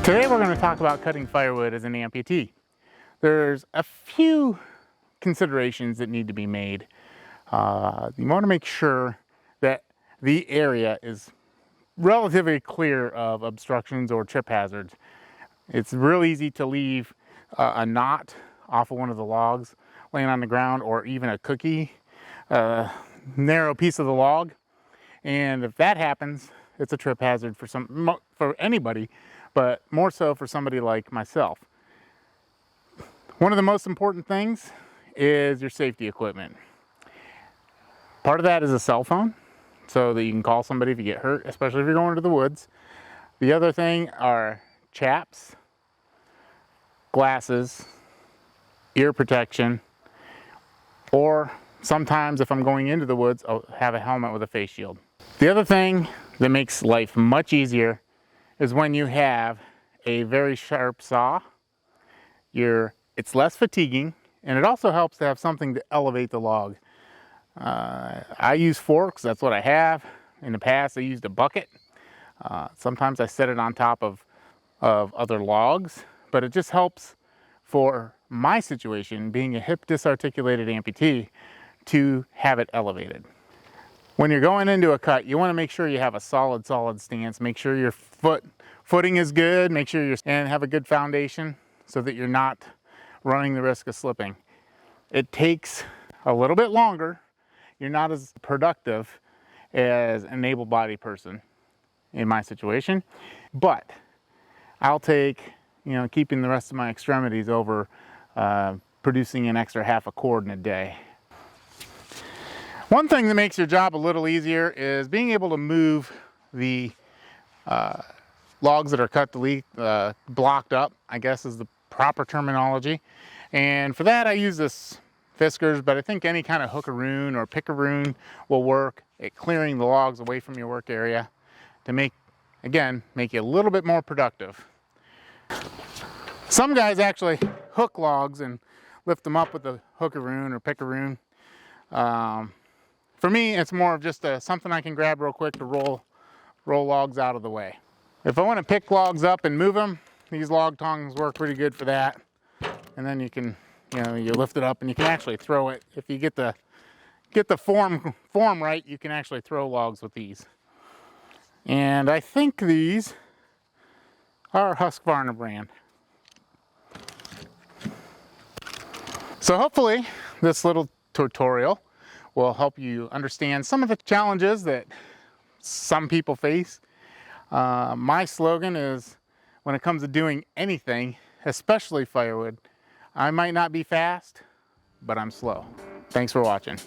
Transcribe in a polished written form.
Today we're going to talk about cutting firewood as an amputee. There's a few considerations that need to be made. You want to make sure that the area is relatively clear of obstructions or trip hazards. It's real easy to leave a knot off of one of the logs laying on the ground, or even a cookie, narrow piece of the log. And if that happens, it's a trip hazard for anybody, but more so for somebody like myself. One of the most important things is your safety equipment. Part of that is a cell phone, so that you can call somebody if you get hurt, especially if you're going to the woods. The other thing are chaps, glasses, ear protection, or sometimes if I'm going into the woods, I'll have a helmet with a face shield. The other thing that makes life much easier is when you have a very sharp saw. It's less fatiguing, and it also helps to have something to elevate the log. I use forks, that's what I have. In the past I used a bucket. Sometimes I set it on top of other logs, but it just helps for my situation, being a hip disarticulated amputee, to have it elevated. When you're going into a cut, you want to make sure you have a solid stance. Make sure your footing is good. Make sure and have a good foundation so that you're not running the risk of slipping. It takes a little bit longer. You're not as productive as an able-bodied person in my situation, but I'll take, keeping the rest of my extremities over producing an extra half a cord in a day. One thing that makes your job a little easier is being able to move the logs that are cut to blocked up, I guess is the proper terminology. And for that I use this Fiskars, but I think any kind of hookaroon or pickaroon will work at clearing the logs away from your work area to make you a little bit more productive. Some guys actually hook logs and lift them up with a hookaroon or pickaroon. For me, it's more of just something I can grab real quick to roll logs out of the way. If I want to pick logs up and move them, these log tongs work pretty good for that. And then you can, you lift it up and you can actually throw it. If you get the form right, you can actually throw logs with these. And I think these are Husqvarna brand. So hopefully this little tutorial will help you understand some of the challenges that some people face. My slogan is, when it comes to doing anything, especially firewood, I might not be fast, but I'm slow. Thanks for watching.